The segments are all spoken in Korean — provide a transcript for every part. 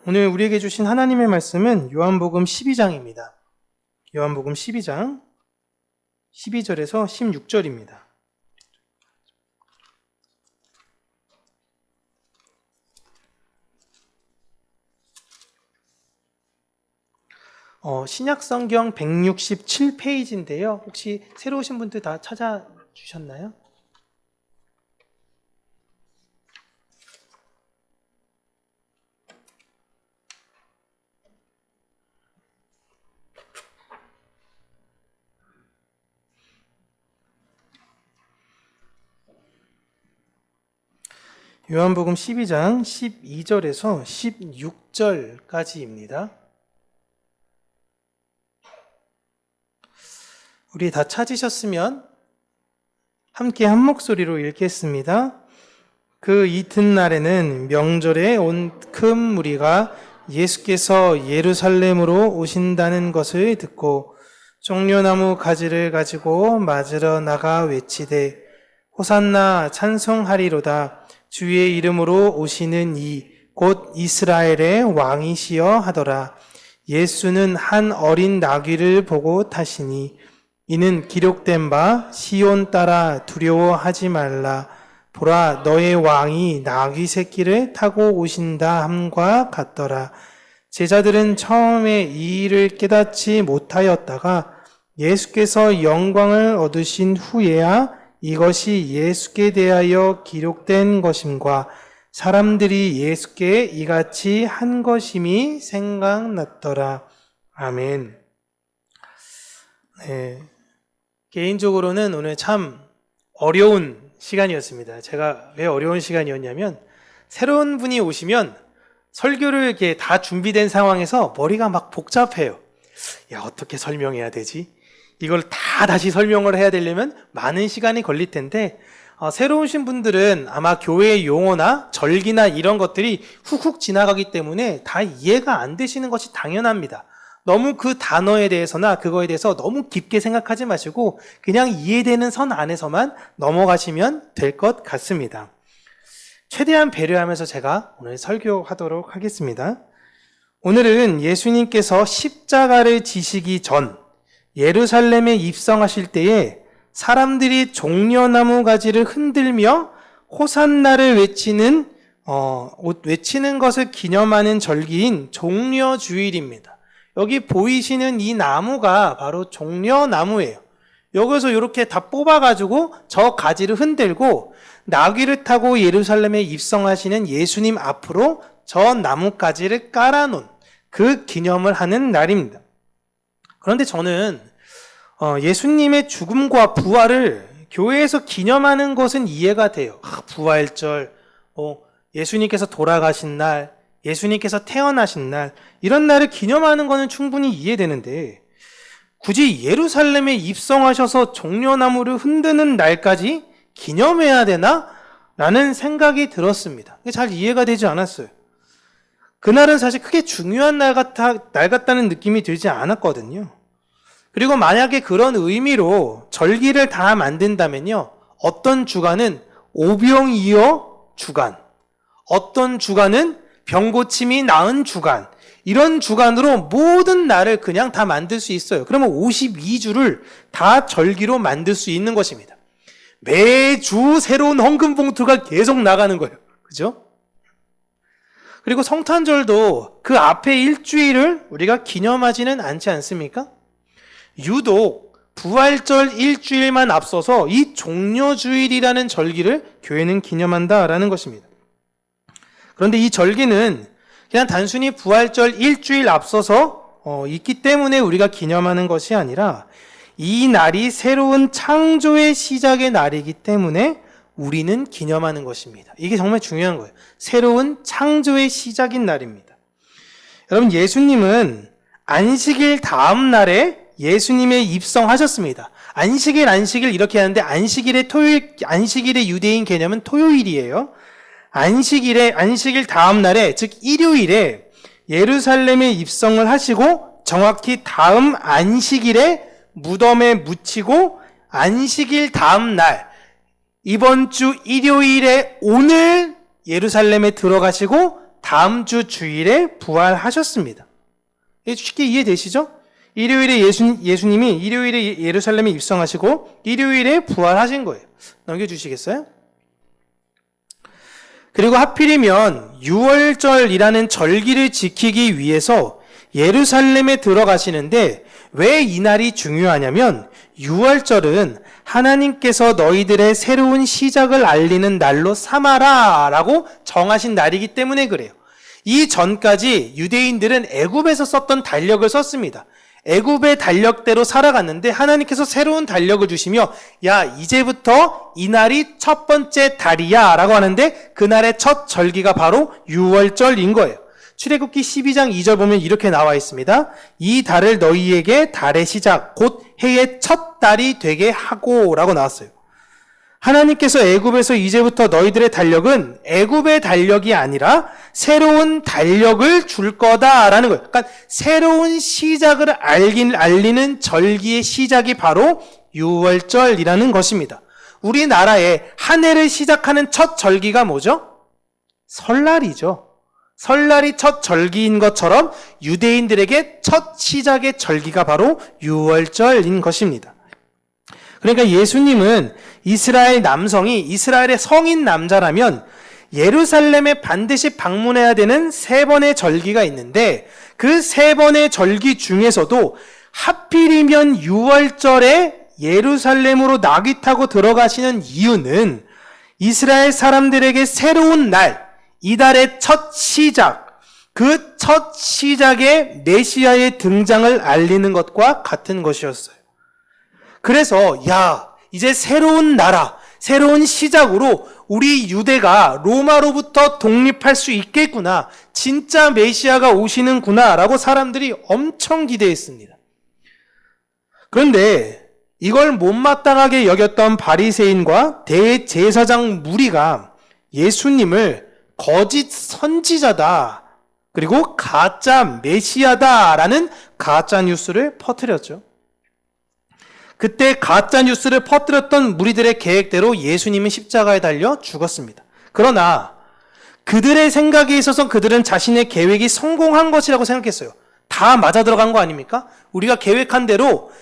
오늘 우리에게 주신 하나님의 말씀은 요한복음 12장입니다. 요한복음 12장 12절에서 16절입니다. 신약성경 167페이지인데요. 혹시 새로 오신 분들 다 찾아주셨나요? 요한복음 12장 12절에서 16절까지입니다. 우리 다 찾으셨으면 함께 한 목소리로 읽겠습니다. 그 이튿날에는 명절에 온 큰 무리가 예수께서 예루살렘으로 오신다는 것을 듣고 종려나무 가지를 가지고 맞으러 나가 외치되 호산나 찬송하리로다. 주의 이름으로 오시는 이 곧 이스라엘의 왕이시여 하더라. 예수는 한 어린 나귀를 보고 타시니 이는 기록된 바 시온 따라 두려워하지 말라. 보라 너의 왕이 나귀 새끼를 타고 오신다 함과 같더라. 제자들은 처음에 이 일을 깨닫지 못하였다가 예수께서 영광을 얻으신 후에야 이것이 예수께 대하여 기록된 것임과 사람들이 예수께 이같이 한 것임이 생각났더라. 아멘. 네. 개인적으로는 오늘 참 어려운 시간이었습니다. 제가 왜 어려운 시간이었냐면 새로운 분이 오시면 설교를 이렇게 다 준비된 상황에서 머리가 막 복잡해요. 야, 어떻게 설명해야 되지? 이걸 다 다시 설명을 해야 되려면 많은 시간이 걸릴 텐데 새로 오신 분들은 아마 교회의 용어나 절기나 이런 것들이 훅훅 지나가기 때문에 다 이해가 안 되시는 것이 당연합니다. 너무 그 단어에 대해서나 그거에 대해서 너무 깊게 생각하지 마시고 그냥 이해되는 선 안에서만 넘어가시면 될 것 같습니다. 최대한 배려하면서 제가 오늘 설교하도록 하겠습니다. 오늘은 예수님께서 십자가를 지시기 전 예루살렘에 입성하실 때에 사람들이 종려나무 가지를 흔들며 호산나를 외치는 것을 기념하는 절기인 종려주일입니다. 여기 보이시는 이 나무가 바로 종려나무예요. 여기서 이렇게 다 뽑아가지고 저 가지를 흔들고 나귀를 타고 예루살렘에 입성하시는 예수님 앞으로 저 나뭇가지를 깔아놓은 그 기념을 하는 날입니다. 그런데 저는 예수님의 죽음과 부활을 교회에서 기념하는 것은 이해가 돼요. 부활절, 예수님께서 돌아가신 날, 예수님께서 태어나신 날, 이런 날을 기념하는 것은 충분히 이해되는데 굳이 예루살렘에 입성하셔서 종려나무를 흔드는 날까지 기념해야 되나? 라는 생각이 들었습니다. 잘 이해가 되지 않았어요. 그날은 사실 크게 중요한 날 같다는 느낌이 들지 않았거든요. 그리고 만약에 그런 의미로 절기를 다 만든다면요, 어떤 주간은 오병이어 주간, 어떤 주간은 병고침이 나은 주간, 이런 주간으로 모든 날을 그냥 다 만들 수 있어요. 그러면 52주를 다 절기로 만들 수 있는 것입니다. 매주 새로운 헌금 봉투가 계속 나가는 거예요. 그죠? 그리고 성탄절도 그 앞에 일주일을 우리가 기념하지는 않지 않습니까? 유독 부활절 일주일만 앞서서 이 종려주일이라는 절기를 교회는 기념한다라는 것입니다. 그런데 이 절기는 그냥 단순히 부활절 일주일 앞서서 있기 때문에 우리가 기념하는 것이 아니라 이 날이 새로운 창조의 시작의 날이기 때문에 우리는 기념하는 것입니다. 이게 정말 중요한 거예요. 새로운 창조의 시작인 날입니다. 여러분, 예수님은 안식일 다음 날에 예수님의 입성하셨습니다. 안식일 이렇게 하는데 안식일의 유대인 개념은 토요일이에요. 안식일 다음 날에, 즉 일요일에 예루살렘에 입성을 하시고 정확히 다음 안식일에 무덤에 묻히고 안식일 다음 날, 이번 주 일요일에 오늘 예루살렘에 들어가시고 다음 주 주일에 부활하셨습니다. 쉽게 이해되시죠? 일요일에 예수님이 일요일에 예루살렘에 입성하시고 일요일에 부활하신 거예요. 넘겨주시겠어요? 그리고 하필이면 유월절이라는 절기를 지키기 위해서 예루살렘에 들어가시는데 왜 이 날이 중요하냐면 유월절은 하나님께서 너희들의 새로운 시작을 알리는 날로 삼아라 라고 정하신 날이기 때문에 그래요. 이 전까지 유대인들은 애굽에서 썼던 달력을 썼습니다. 애굽의 달력대로 살아갔는데 하나님께서 새로운 달력을 주시며 야 이제부터 이 날이 첫 번째 달이야 라고 하는데 그날의 첫 절기가 바로 유월절인 거예요. 출애굽기 12장 2절 보면 이렇게 나와 있습니다. 이 달을 너희에게 달의 시작 곧 해의 첫 달이 되게 하고 라고 나왔어요. 하나님께서 애굽에서 이제부터 너희들의 달력은 애굽의 달력이 아니라 새로운 달력을 줄 거다라는 거예요. 그러니까 새로운 시작을 알리는 절기의 시작이 바로 유월절이라는 것입니다. 우리나라에 한 해를 시작하는 첫 절기가 뭐죠? 설날이죠. 설날이 첫 절기인 것처럼 유대인들에게 첫 시작의 절기가 바로 유월절인 것입니다. 그러니까 예수님은 이스라엘 남성이 이스라엘의 성인 남자라면 예루살렘에 반드시 방문해야 되는 3번의 절기가 있는데 그 3번의 절기 중에서도 하필이면 유월절에 예루살렘으로 나귀 타고 들어가시는 이유는 이스라엘 사람들에게 새로운 날, 이달의 첫 시작, 그 첫 시작의 메시아의 등장을 알리는 것과 같은 것이었어요. 그래서 이제 새로운 나라, 새로운 시작으로 우리 유대가 로마로부터 독립할 수 있겠구나, 진짜 메시아가 오시는구나 라고 사람들이 엄청 기대했습니다. 그런데 이걸 못마땅하게 여겼던 바리새인과 대제사장 무리가 예수님을 거짓 선지자다, 그리고 가짜 메시아다라는 가짜 뉴스를 퍼뜨렸죠. 그때 가짜 뉴스를 퍼뜨렸던 무리들의 계획대로 예수님은 십자가에 달려 죽었습니다. 그러나 그들의 생각에 있어서 그들은 자신의 계획이 성공한 것이라고 생각했어요. 다 맞아 들어간 거 아닙니까? 우리가 계획한 대로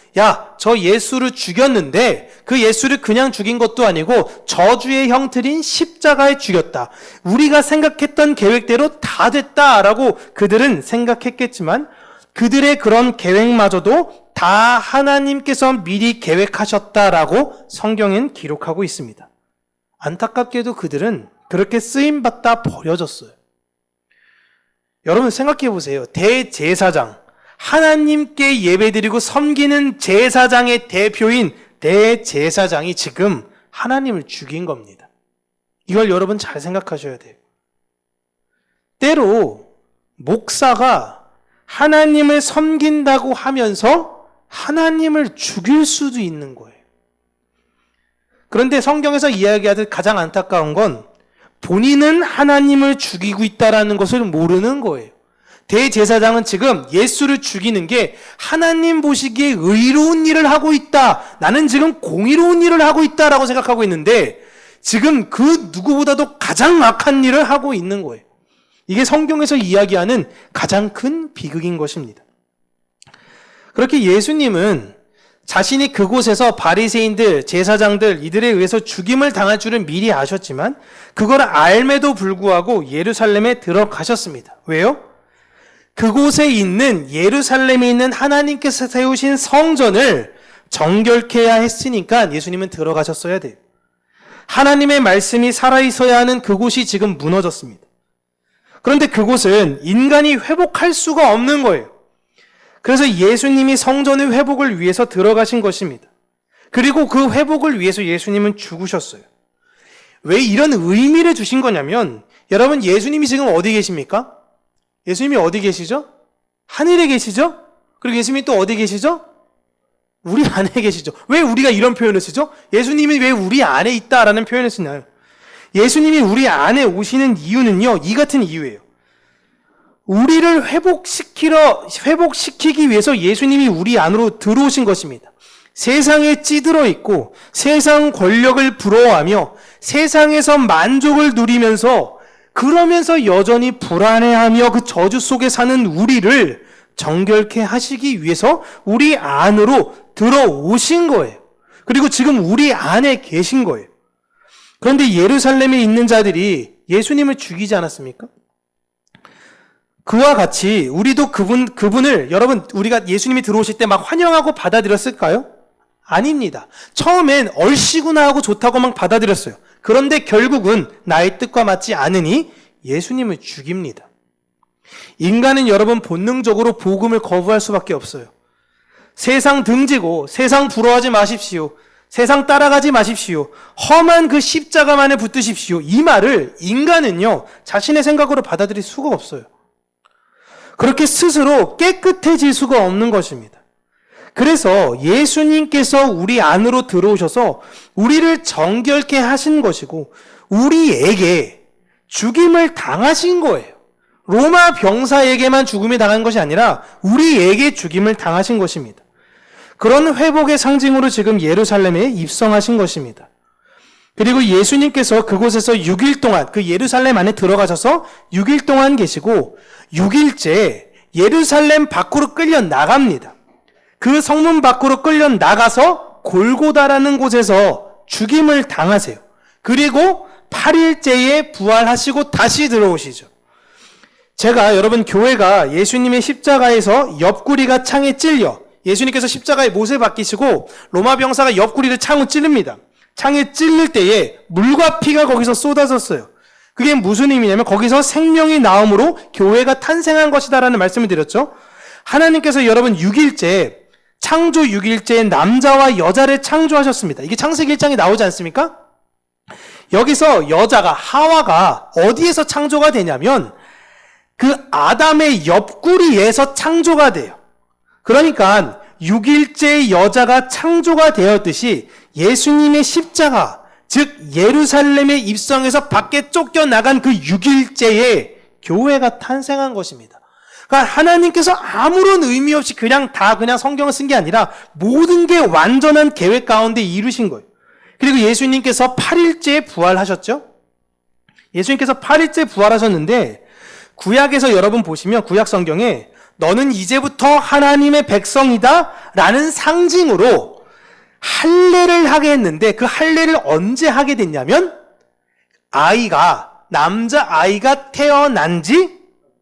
저 예수를 죽였는데 그 예수를 그냥 죽인 것도 아니고 저주의 형틀인 십자가에 죽였다. 우리가 생각했던 계획대로 다 됐다라고 그들은 생각했겠지만 그들의 그런 계획마저도 다 하나님께서 미리 계획하셨다라고 성경엔 기록하고 있습니다. 안타깝게도 그들은 그렇게 쓰임받다 버려졌어요. 여러분 생각해 보세요. 대제사장, 하나님께 예배드리고 섬기는 제사장의 대표인 대제사장이 지금 하나님을 죽인 겁니다. 이걸 여러분 잘 생각하셔야 돼요. 때로 목사가 하나님을 섬긴다고 하면서 하나님을 죽일 수도 있는 거예요. 그런데 성경에서 이야기하듯 가장 안타까운 건 본인은 하나님을 죽이고 있다는 것을 모르는 거예요. 대제사장은 지금 예수를 죽이는 게 하나님 보시기에 의로운 일을 하고 있다, 나는 지금 공의로운 일을 하고 있다라고 생각하고 있는데 지금 그 누구보다도 가장 악한 일을 하고 있는 거예요. 이게 성경에서 이야기하는 가장 큰 비극인 것입니다. 그렇게 예수님은 자신이 그곳에서 바리새인들, 제사장들 이들에 의해서 죽임을 당할 줄은 미리 아셨지만 그걸 알매도 불구하고 예루살렘에 들어가셨습니다. 왜요? 그곳에 있는 예루살렘에 있는 하나님께서 세우신 성전을 정결케 해야 했으니까 예수님은 들어가셨어야 돼요. 하나님의 말씀이 살아있어야 하는 그곳이 지금 무너졌습니다. 그런데 그곳은 인간이 회복할 수가 없는 거예요. 그래서 예수님이 성전의 회복을 위해서 들어가신 것입니다. 그리고 그 회복을 위해서 예수님은 죽으셨어요. 왜 이런 의미를 주신 거냐면 여러분 예수님이 지금 어디 계십니까? 예수님이 어디 계시죠? 하늘에 계시죠? 그리고 예수님이 또 어디 계시죠? 우리 안에 계시죠. 왜 우리가 이런 표현을 쓰죠? 예수님이 왜 우리 안에 있다라는 표현을 쓰나요? 예수님이 우리 안에 오시는 이유는요, 이 같은 이유예요. 우리를 회복시키기 위해서 예수님이 우리 안으로 들어오신 것입니다. 세상에 찌들어 있고 세상 권력을 부러워하며 세상에서 만족을 누리면서 그러면서 여전히 불안해하며 그 저주 속에 사는 우리를 정결케 하시기 위해서 우리 안으로 들어오신 거예요. 그리고 지금 우리 안에 계신 거예요. 그런데 예루살렘에 있는 자들이 예수님을 죽이지 않았습니까? 그와 같이 우리도 그분을 여러분 우리가 예수님이 들어오실 때 막 환영하고 받아들였을까요? 아닙니다. 처음엔 얼씨구나 하고 좋다고 막 받아들였어요. 그런데 결국은 나의 뜻과 맞지 않으니 예수님을 죽입니다. 인간은 여러분 본능적으로 복음을 거부할 수밖에 없어요. 세상 등지고 세상 부러워하지 마십시오. 세상 따라가지 마십시오. 험한 그 십자가만에 붙드십시오. 이 말을 인간은요 자신의 생각으로 받아들일 수가 없어요. 그렇게 스스로 깨끗해질 수가 없는 것입니다. 그래서 예수님께서 우리 안으로 들어오셔서 우리를 정결케 하신 것이고 우리에게 죽임을 당하신 거예요. 로마 병사에게만 죽임을 당한 것이 아니라 우리에게 죽임을 당하신 것입니다. 그런 회복의 상징으로 지금 예루살렘에 입성하신 것입니다. 그리고 예수님께서 그곳에서 6일 동안 그 예루살렘 안에 들어가셔서 6일 동안 계시고 6일째 예루살렘 밖으로 끌려 나갑니다. 그 성문 밖으로 끌려 나가서 골고다라는 곳에서 죽임을 당하세요. 그리고 8일째에 부활하시고 다시 들어오시죠. 제가 여러분 교회가 예수님의 십자가에서 옆구리가 창에 찔려 예수님께서 십자가에 못을 박히시고 로마 병사가 옆구리를 창으로 찌릅니다. 창에 찔릴 때에 물과 피가 거기서 쏟아졌어요. 그게 무슨 의미냐면 거기서 생명이 나옴으로 교회가 탄생한 것이다라는 말씀을 드렸죠. 하나님께서 여러분 6일째 창조 6일째 남자와 여자를 창조하셨습니다. 이게 창세기 1장에 나오지 않습니까? 여기서 여자가 하와가 어디에서 창조가 되냐면 그 아담의 옆구리에서 창조가 돼요. 그러니까 6일째 여자가 창조가 되었듯이 예수님의 십자가, 즉 예루살렘의 입성에서 밖에 쫓겨나간 그 6일째에 교회가 탄생한 것입니다. 그러니까 하나님께서 아무런 의미 없이 그냥 성경을 쓴 게 아니라 모든 게 완전한 계획 가운데 이루신 거예요. 그리고 예수님께서 8일째 부활하셨죠? 예수님께서 8일째 부활하셨는데 구약에서 여러분 보시면 구약 성경에 너는 이제부터 하나님의 백성이다 라는 상징으로 할례를 하게 했는데 그 할례를 언제 하게 됐냐면 남자아이가 태어난 지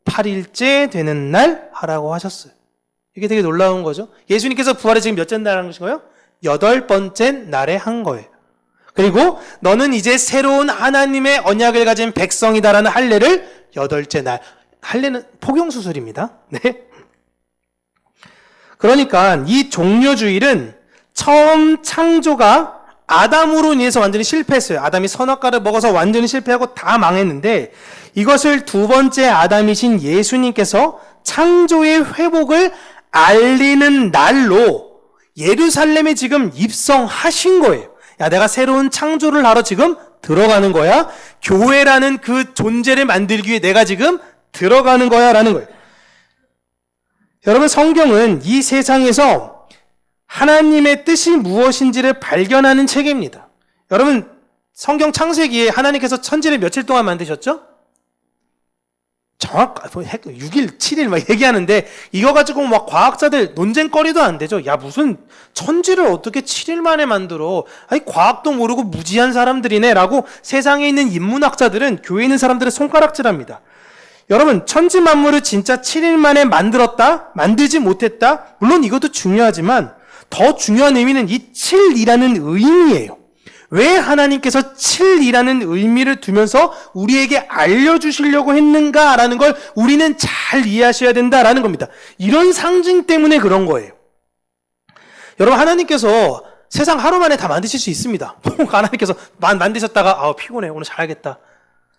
8일째 되는 날 하라고 하셨어요. 이게 되게 놀라운 거죠. 예수님께서 부활에 지금 몇째 날 하는 것인가요? 8번째 날에 한 거예요. 그리고 너는 이제 새로운 하나님의 언약을 가진 백성이다라는 할례를 8째 날. 할례는 포경수술입니다. 네. 그러니까 이 종려주일은 처음 창조가 아담으로 인해서 완전히 실패했어요. 아담이 선악과를 먹어서 완전히 실패하고 다 망했는데 이것을 두 번째 아담이신 예수님께서 창조의 회복을 알리는 날로 예루살렘에 지금 입성하신 거예요. 야, 내가 새로운 창조를 하러 지금 들어가는 거야. 교회라는 그 존재를 만들기 위해 내가 지금 들어가는 거야 라는 거예요. 여러분 성경은 이 세상에서 하나님의 뜻이 무엇인지를 발견하는 책입니다. 여러분 성경 창세기에 하나님께서 천지를 며칠 동안 만드셨죠? 6일, 7일 막 얘기하는데 이거 가지고 막 과학자들 논쟁거리도 안 되죠. 야 무슨 천지를 어떻게 7일 만에 만들어? 아니 과학도 모르고 무지한 사람들이네 라고 세상에 있는 인문학자들은 교회에 있는 사람들을 손가락질합니다. 여러분 천지 만물을 진짜 7일 만에 만들었다? 만들지 못했다? 물론 이것도 중요하지만 더 중요한 의미는 이 7이라는 의미예요. 왜 하나님께서 7이라는 의미를 두면서 우리에게 알려주시려고 했는가라는 걸 우리는 잘 이해하셔야 된다라는 겁니다. 이런 상징 때문에 그런 거예요. 여러분 하나님께서 세상 하루 만에 다 만드실 수 있습니다. 하나님께서 만드셨다가 피곤해 오늘 자야겠다.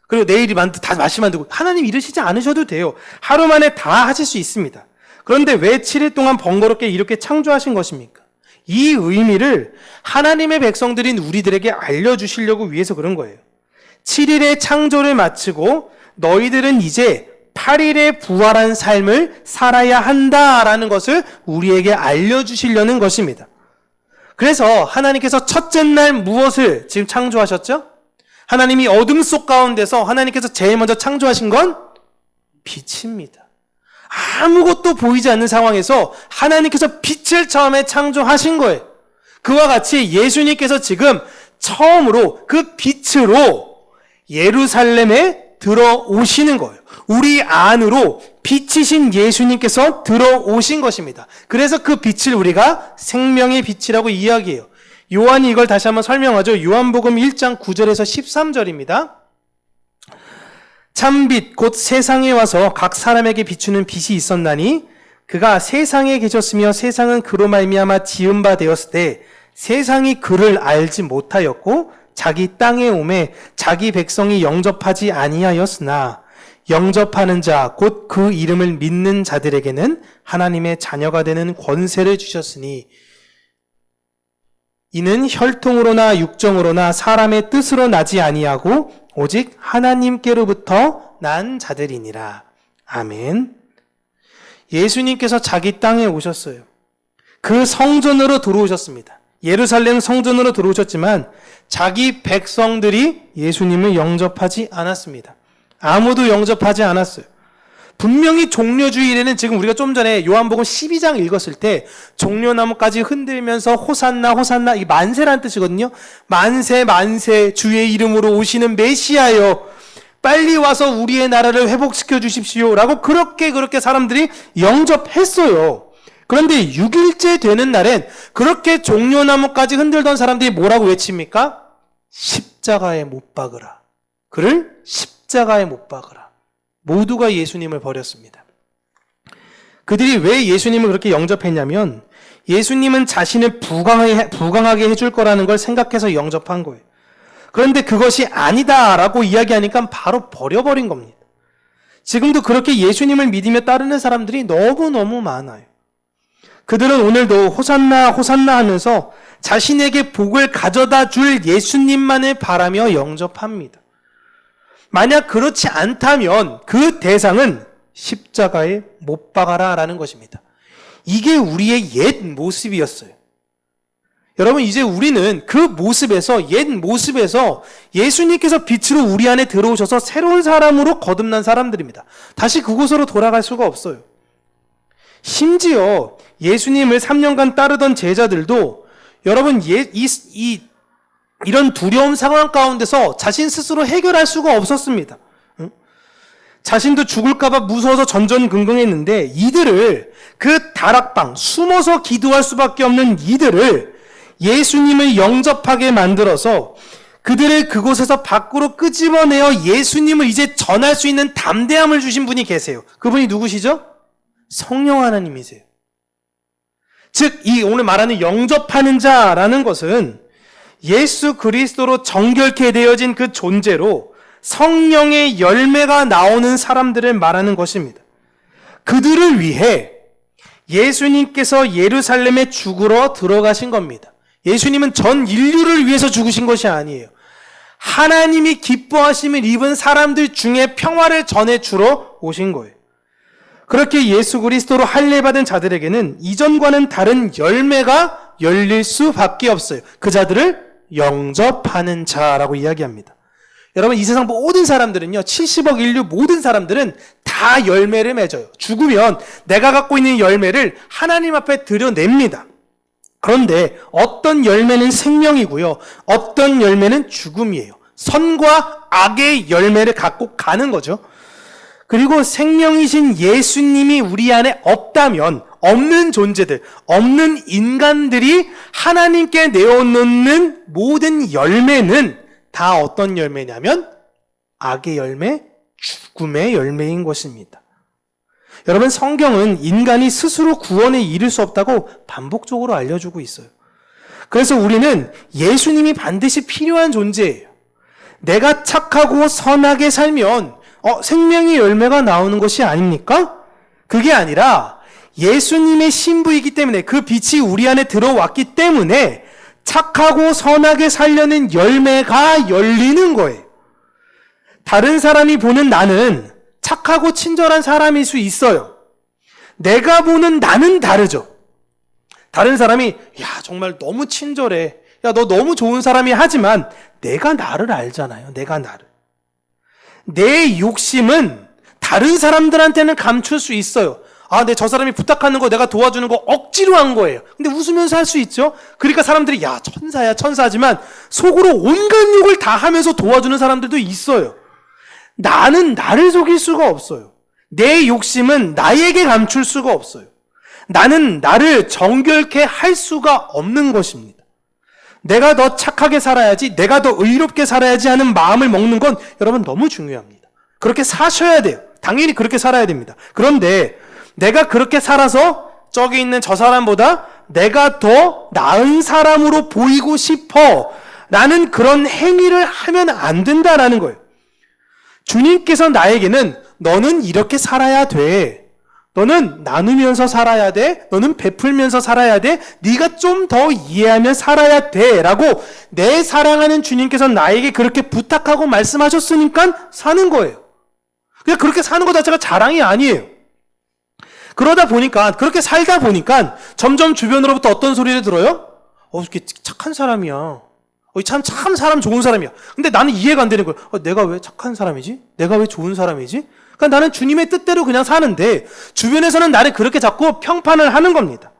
그리고 내일이 다시 만들고 하나님 이러시지 않으셔도 돼요. 하루 만에 다 하실 수 있습니다. 그런데 왜 7일 동안 번거롭게 이렇게 창조하신 것입니까? 이 의미를 하나님의 백성들인 우리들에게 알려주시려고 위해서 그런 거예요. 7일의 창조를 마치고 너희들은 이제 8일에 부활한 삶을 살아야 한다라는 것을 우리에게 알려주시려는 것입니다. 그래서 하나님께서 첫째 날 무엇을 지금 창조하셨죠? 하나님이 어둠 속 가운데서 하나님께서 제일 먼저 창조하신 건 빛입니다. 아무것도 보이지 않는 상황에서 하나님께서 빛을 처음에 창조하신 거예요. 그와 같이 예수님께서 지금 처음으로 그 빛으로 예루살렘에 들어오시는 거예요. 우리 안으로 빛이신 예수님께서 들어오신 것입니다. 그래서 그 빛을 우리가 생명의 빛이라고 이야기해요. 요한이 이걸 다시 한번 설명하죠. 요한복음 1장 9절에서 13절입니다. 참빛 곧 세상에 와서 각 사람에게 비추는 빛이 있었나니 그가 세상에 계셨으며 세상은 그로 말미암아 지은 바 되었을 때 세상이 그를 알지 못하였고 자기 땅에 오매 자기 백성이 영접하지 아니하였으나 영접하는 자 곧 그 이름을 믿는 자들에게는 하나님의 자녀가 되는 권세를 주셨으니 이는 혈통으로나 육정으로나 사람의 뜻으로 나지 아니하고 오직 하나님께로부터 난 자들이니라. 아멘. 예수님께서 자기 땅에 오셨어요. 그 성전으로 들어오셨습니다. 예루살렘 성전으로 들어오셨지만 자기 백성들이 예수님을 영접하지 않았습니다. 아무도 영접하지 않았어요. 분명히 종려주일에는 지금 우리가 좀 전에 요한복음 12장 읽었을 때 종려나무까지 흔들면서 호산나 호산나, 이 만세라는 뜻이거든요. 만세 만세 주의 이름으로 오시는 메시아여 빨리 와서 우리의 나라를 회복시켜 주십시오 라고 그렇게 사람들이 영접했어요. 그런데 6일째 되는 날엔 그렇게 종려나무까지 흔들던 사람들이 뭐라고 외칩니까? 십자가에 못 박으라. 그를 십자가에 못 박으라. 모두가 예수님을 버렸습니다. 그들이 왜 예수님을 그렇게 영접했냐면 예수님은 자신을 부강하게 해줄 거라는 걸 생각해서 영접한 거예요. 그런데 그것이 아니다라고 이야기하니까 바로 버려버린 겁니다. 지금도 그렇게 예수님을 믿으며 따르는 사람들이 너무너무 많아요. 그들은 오늘도 호산나 호산나 하면서 자신에게 복을 가져다 줄 예수님만을 바라며 영접합니다. 만약 그렇지 않다면 그 대상은 십자가에 못 박아라 라는 것입니다. 이게 우리의 옛 모습이었어요. 여러분, 이제 우리는 그 모습에서, 옛 모습에서 예수님께서 빛으로 우리 안에 들어오셔서 새로운 사람으로 거듭난 사람들입니다. 다시 그곳으로 돌아갈 수가 없어요. 심지어 예수님을 3년간 따르던 제자들도 여러분, 이런 두려움 상황 가운데서 자신 스스로 해결할 수가 없었습니다. 자신도 죽을까봐 무서워서 전전긍긍했는데 이들을 그 다락방, 숨어서 기도할 수밖에 없는 이들을 예수님을 영접하게 만들어서 그들을 그곳에서 밖으로 끄집어내어 예수님을 이제 전할 수 있는 담대함을 주신 분이 계세요. 그분이 누구시죠? 성령 하나님이세요. 즉, 이 오늘 말하는 영접하는 자라는 것은 예수 그리스도로 정결케 되어진 그 존재로 성령의 열매가 나오는 사람들을 말하는 것입니다. 그들을 위해 예수님께서 예루살렘에 죽으러 들어가신 겁니다. 예수님은 전 인류를 위해서 죽으신 것이 아니에요. 하나님이 기뻐하심을 입은 사람들 중에 평화를 전해주러 오신 거예요. 그렇게 예수 그리스도로 할례받은 자들에게는 이전과는 다른 열매가 열릴 수밖에 없어요. 그 자들을 영접하는 자라고 이야기합니다. 여러분, 이 세상 모든 사람들은요, 70억 인류 모든 사람들은 다 열매를 맺어요. 죽으면 내가 갖고 있는 열매를 하나님 앞에 드러냅니다. 그런데 어떤 열매는 생명이고요, 어떤 열매는 죽음이에요. 선과 악의 열매를 갖고 가는 거죠. 그리고 생명이신 예수님이 우리 안에 없다면 없는 존재들, 없는 인간들이 하나님께 내어놓는 모든 열매는 다 어떤 열매냐면 악의 열매, 죽음의 열매인 것입니다. 여러분, 성경은 인간이 스스로 구원에 이를 수 없다고 반복적으로 알려주고 있어요. 그래서 우리는 예수님이 반드시 필요한 존재예요. 내가 착하고 선하게 살면 생명의 열매가 나오는 것이 아닙니까? 그게 아니라 예수님의 신부이기 때문에, 그 빛이 우리 안에 들어왔기 때문에 착하고 선하게 살려는 열매가 열리는 거예요. 다른 사람이 보는 나는 착하고 친절한 사람일 수 있어요. 내가 보는 나는 다르죠. 다른 사람이 야, 정말 너무 친절해, 야, 너 너무 좋은 사람이야 하지만 내가 나를 알잖아요. 내가 나를. 내 욕심은 다른 사람들한테는 감출 수 있어요. 아, 저 사람이 부탁하는 거 내가 도와주는 거 억지로 한 거예요. 근데 웃으면서 할 수 있죠. 그러니까 사람들이 야, 천사야, 천사지만 속으로 온갖 욕을 다 하면서 도와주는 사람들도 있어요. 나는 나를 속일 수가 없어요. 내 욕심은 나에게 감출 수가 없어요. 나는 나를 정결케 할 수가 없는 것입니다. 내가 더 착하게 살아야지, 내가 더 의롭게 살아야지 하는 마음을 먹는 건 여러분 너무 중요합니다. 그렇게 사셔야 돼요. 당연히 그렇게 살아야 됩니다. 그런데 내가 그렇게 살아서 저기 있는 저 사람보다 내가 더 나은 사람으로 보이고 싶어 라는 그런 행위를 하면 안 된다라는 거예요. 주님께서 나에게는 너는 이렇게 살아야 돼. 너는 나누면서 살아야 돼. 너는 베풀면서 살아야 돼. 네가 좀 더 이해하면 살아야 돼. 라고 내 사랑하는 주님께서 나에게 그렇게 부탁하고 말씀하셨으니까 사는 거예요. 그냥 그렇게 사는 것 자체가 자랑이 아니에요. 그러다 보니까, 그렇게 살다 보니까 점점 주변으로부터 어떤 소리를 들어요? 이렇게 착한 사람이야. 참 사람 좋은 사람이야. 근데 나는 이해가 안 되는 거예요. 내가 왜 착한 사람이지? 내가 왜 좋은 사람이지? 그러니까 나는 주님의 뜻대로 그냥 사는데 주변에서는 나를 그렇게 자꾸 평판을 하는 겁니다.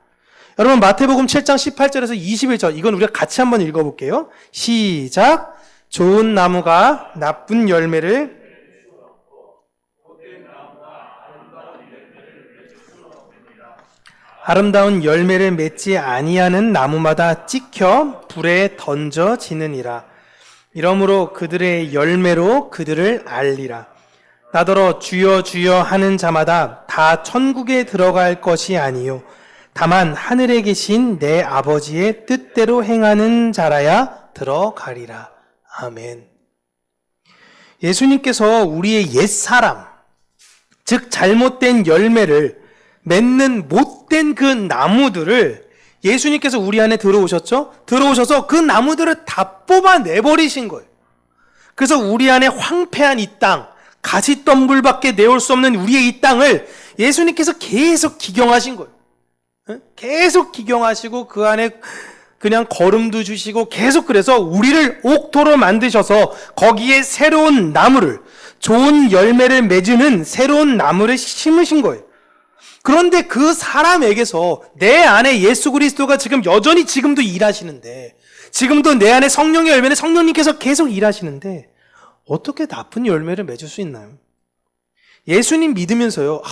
여러분 마태복음 7장 18절에서 21절 이건 우리가 같이 한번 읽어볼게요. 시작. 좋은 나무가 나쁜 열매를 아름다운 열매를 맺지 아니하는 나무마다 찍혀 불에 던져지느니라. 이러므로 그들의 열매로 그들을 알리라. 나더러 주여 주여 하는 자마다 다 천국에 들어갈 것이 아니요 다만 하늘에 계신 내 아버지의 뜻대로 행하는 자라야 들어가리라. 아멘. 예수님께서 우리의 옛사람, 즉 잘못된 열매를 맺는 못된 그 나무들을 예수님께서 우리 안에 들어오셨죠? 들어오셔서 그 나무들을 다 뽑아내버리신 거예요. 그래서 우리 안에 황폐한 이 땅, 가시덤불밖에 내올 수 없는 우리의 이 땅을 예수님께서 계속 기경하신 거예요. 계속 기경하시고 그 안에 그냥 거름도 주시고 계속 그래서 우리를 옥토로 만드셔서 거기에 새로운 나무를, 좋은 열매를 맺는 새로운 나무를 심으신 거예요. 그런데 그 사람에게서 내 안에 예수 그리스도가 지금 여전히 지금도 일하시는데, 지금도 내 안에 성령의 열매는 성령님께서 계속 일하시는데 어떻게 나쁜 열매를 맺을 수 있나요? 예수님 믿으면서요.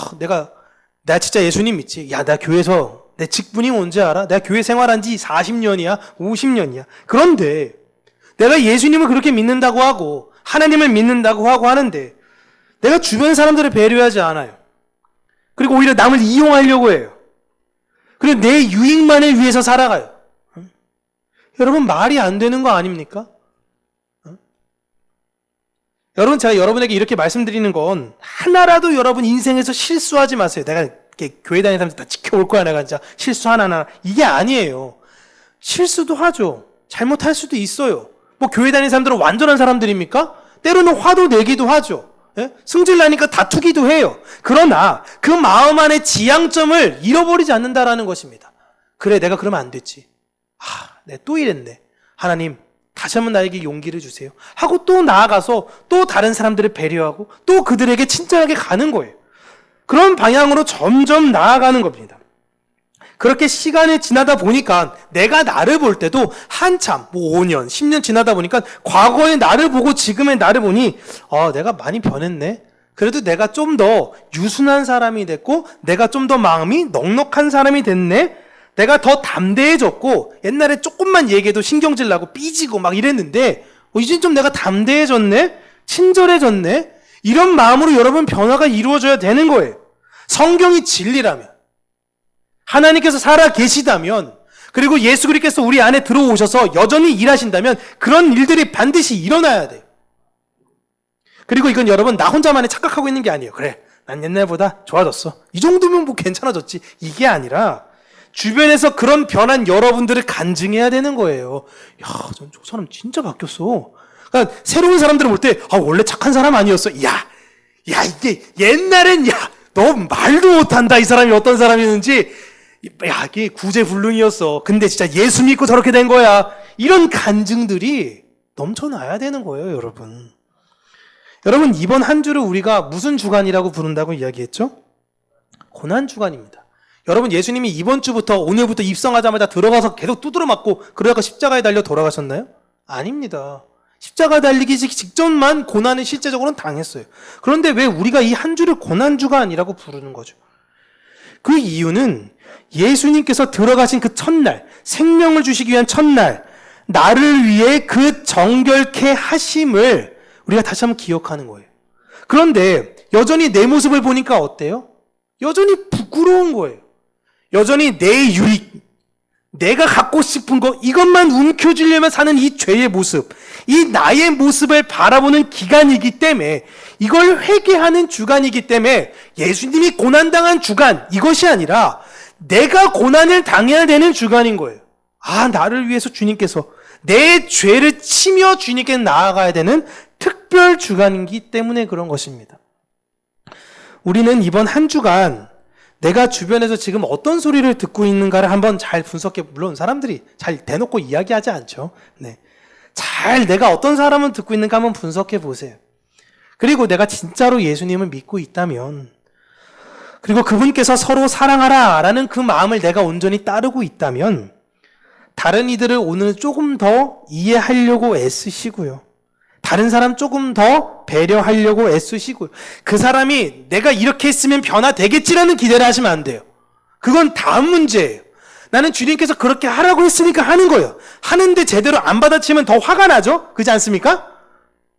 나 진짜 예수님 믿지. 야, 나 교회에서 내 직분이 뭔지 알아? 내가 교회 생활한 지 40년이야, 50년이야. 그런데 내가 예수님을 그렇게 믿는다고 하고 하나님을 믿는다고 하고 하는데 내가 주변 사람들을 배려하지 않아요. 그리고 오히려 남을 이용하려고 해요. 그리고 내 유익만을 위해서 살아가요. 여러분 말이 안 되는 거 아닙니까? 여러분 제가 여러분에게 이렇게 말씀드리는 건 하나라도 여러분 인생에서 실수하지 마세요. 내가 이렇게 교회 다니는 사람들 다 지켜올 거야. 내가 진짜 실수 하나하나. 이게 아니에요. 실수도 하죠. 잘못할 수도 있어요. 뭐 교회 다니는 사람들은 완전한 사람들입니까? 때로는 화도 내기도 하죠. 예? 승질 나니까 다투기도 해요. 그러나 그 마음 안에 지향점을 잃어버리지 않는다라는 것입니다. 그래, 내가 그러면 안 됐지. 내가 또 이랬네. 하나님, 다시 한번 나에게 용기를 주세요. 하고 또 나아가서 또 다른 사람들을 배려하고 또 그들에게 친절하게 가는 거예요. 그런 방향으로 점점 나아가는 겁니다. 그렇게 시간이 지나다 보니까 내가 나를 볼 때도 한참 5년, 10년 지나다 보니까 과거의 나를 보고 지금의 나를 보니 내가 많이 변했네. 그래도 내가 좀 더 유순한 사람이 됐고 내가 좀 더 마음이 넉넉한 사람이 됐네. 내가 더 담대해졌고 옛날에 조금만 얘기해도 신경질 나고 삐지고 막 이랬는데 이젠 좀 내가 담대해졌네. 친절해졌네. 이런 마음으로 여러분 변화가 이루어져야 되는 거예요. 성경이 진리라면, 하나님께서 살아 계시다면, 그리고 예수 그리스도께서 우리 안에 들어오셔서 여전히 일하신다면 그런 일들이 반드시 일어나야 돼요. 그리고 이건 여러분 나 혼자만의 착각하고 있는 게 아니에요. 그래, 난 옛날보다 좋아졌어. 이 정도면 뭐 괜찮아졌지. 이게 아니라 주변에서 그런 변한 여러분들을 간증해야 되는 거예요. 야, 저 사람 진짜 바뀌었어. 그러니까 새로운 사람들을 볼 때 원래 착한 사람 아니었어. 야, 이게 옛날엔 너 말도 못한다. 이 사람이 어떤 사람이었는지. 이게 구제불능이었어. 근데 진짜 예수 믿고 저렇게 된 거야. 이런 간증들이 넘쳐나야 되는 거예요, 여러분. 여러분, 이번 한 주를 우리가 무슨 주간이라고 부른다고 이야기했죠? 고난 주간입니다. 여러분, 예수님이 이번 주부터 오늘부터 입성하자마자 들어가서 계속 두드려 맞고 그러다가 십자가에 달려 돌아가셨나요? 아닙니다. 십자가 달리기 직전만 고난을 실제적으로는 당했어요. 그런데 왜 우리가 이 한 주를 고난 주간이라고 부르는 거죠? 그 이유는 예수님께서 들어가신 그 첫날, 생명을 주시기 위한 첫날, 나를 위해 그 정결케 하심을 우리가 다시 한번 기억하는 거예요. 그런데 여전히 내 모습을 보니까 어때요? 여전히 부끄러운 거예요. 여전히 내 유익, 내가 갖고 싶은 거, 이것만 움켜쥐려면 사는 이 죄의 모습, 이 나의 모습을 바라보는 기간이기 때문에, 이걸 회개하는 주간이기 때문에 예수님이 고난당한 주간, 이것이 아니라 내가 고난을 당해야 되는 주간인 거예요. 아, 나를 위해서 주님께서 내 죄를 치며 주님께 나아가야 되는 특별 주간이기 때문에 그런 것입니다. 우리는 이번 한 주간 내가 주변에서 지금 어떤 소리를 듣고 있는가를 한번 잘 분석해, 물론 사람들이 잘 대놓고 이야기하지 않죠. 네. 잘 내가 어떤 사람을 듣고 있는가 한번 분석해 보세요. 그리고 내가 진짜로 예수님을 믿고 있다면, 그리고 그분께서 서로 사랑하라 라는 그 마음을 내가 온전히 따르고 있다면, 다른 이들을 오늘 조금 더 이해하려고 애쓰시고요. 다른 사람 조금 더 배려하려고 애쓰시고요. 그 사람이 내가 이렇게 했으면 변화되겠지라는 기대를 하시면 안 돼요. 그건 다음 문제예요. 나는 주님께서 그렇게 하라고 했으니까 하는 거예요. 하는데 제대로 안 받아치면 더 화가 나죠? 그렇지 않습니까?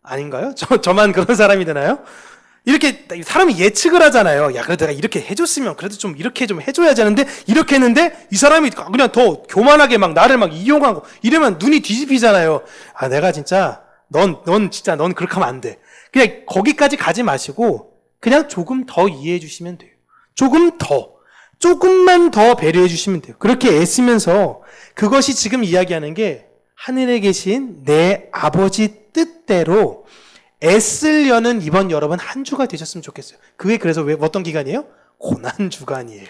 아닌가요? 저만 그런 사람이 되나요? 이렇게 사람이 예측을 하잖아요. 야, 그래도 내가 이렇게 해줬으면 그래도 좀 이렇게 좀 해줘야지 하는데, 이렇게 했는데 이 사람이 그냥 더 교만하게 막 나를 막 이용하고 이러면 눈이 뒤집히잖아요. 아, 내가 진짜 넌 그렇게 하면 안 돼. 그냥 거기까지 가지 마시고 그냥 조금 더 이해해 주시면 돼요. 조금만 더 배려해 주시면 돼요. 그렇게 애쓰면서, 그것이 지금 이야기하는 게 하늘에 계신 내 아버지 뜻대로 애쓰려는 이번 여러분 한 주가 되셨으면 좋겠어요. 그게 그래서 왜 어떤 기간이에요? 고난 주간이에요.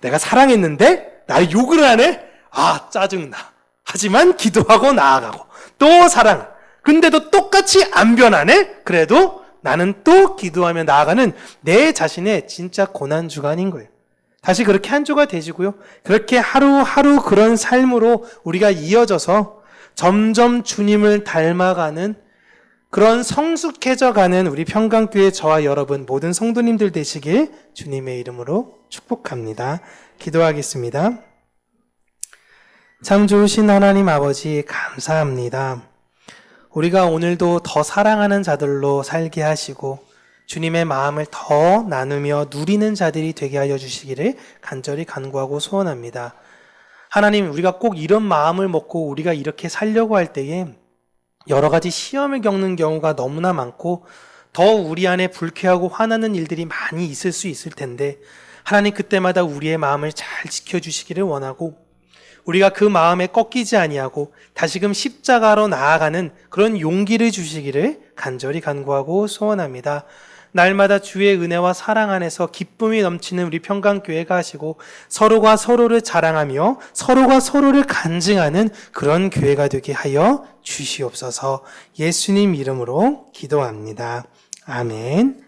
내가 사랑했는데 나를 욕을 하네? 아, 짜증나. 하지만 기도하고 나아가고 또 사랑. 근데도 똑같이 안 변하네? 그래도 나는 또 기도하며 나아가는 내 자신의 진짜 고난 주간인 거예요. 다시 그렇게 한 주가 되시고요. 그렇게 하루하루 그런 삶으로 우리가 이어져서 점점 주님을 닮아가는, 그런 성숙해져가는 우리 평강교회 저와 여러분 모든 성도님들 되시길 주님의 이름으로 축복합니다. 기도하겠습니다. 참 좋으신 하나님 아버지, 감사합니다. 우리가 오늘도 더 사랑하는 자들로 살게 하시고 주님의 마음을 더 나누며 누리는 자들이 되게 하여 주시기를 간절히 간구하고 소원합니다. 하나님, 우리가 꼭 이런 마음을 먹고 우리가 이렇게 살려고 할 때에 여러 가지 시험을 겪는 경우가 너무나 많고 더 우리 안에 불쾌하고 화나는 일들이 많이 있을 수 있을 텐데, 하나님, 그때마다 우리의 마음을 잘 지켜주시기를 원하고, 우리가 그 마음에 꺾이지 아니하고 다시금 십자가로 나아가는 그런 용기를 주시기를 간절히 간구하고 소원합니다. 날마다 주의 은혜와 사랑 안에서 기쁨이 넘치는 우리 평강교회가 하시고, 서로가 서로를 자랑하며 서로가 서로를 간증하는 그런 교회가 되게 하여 주시옵소서. 예수님 이름으로 기도합니다. 아멘.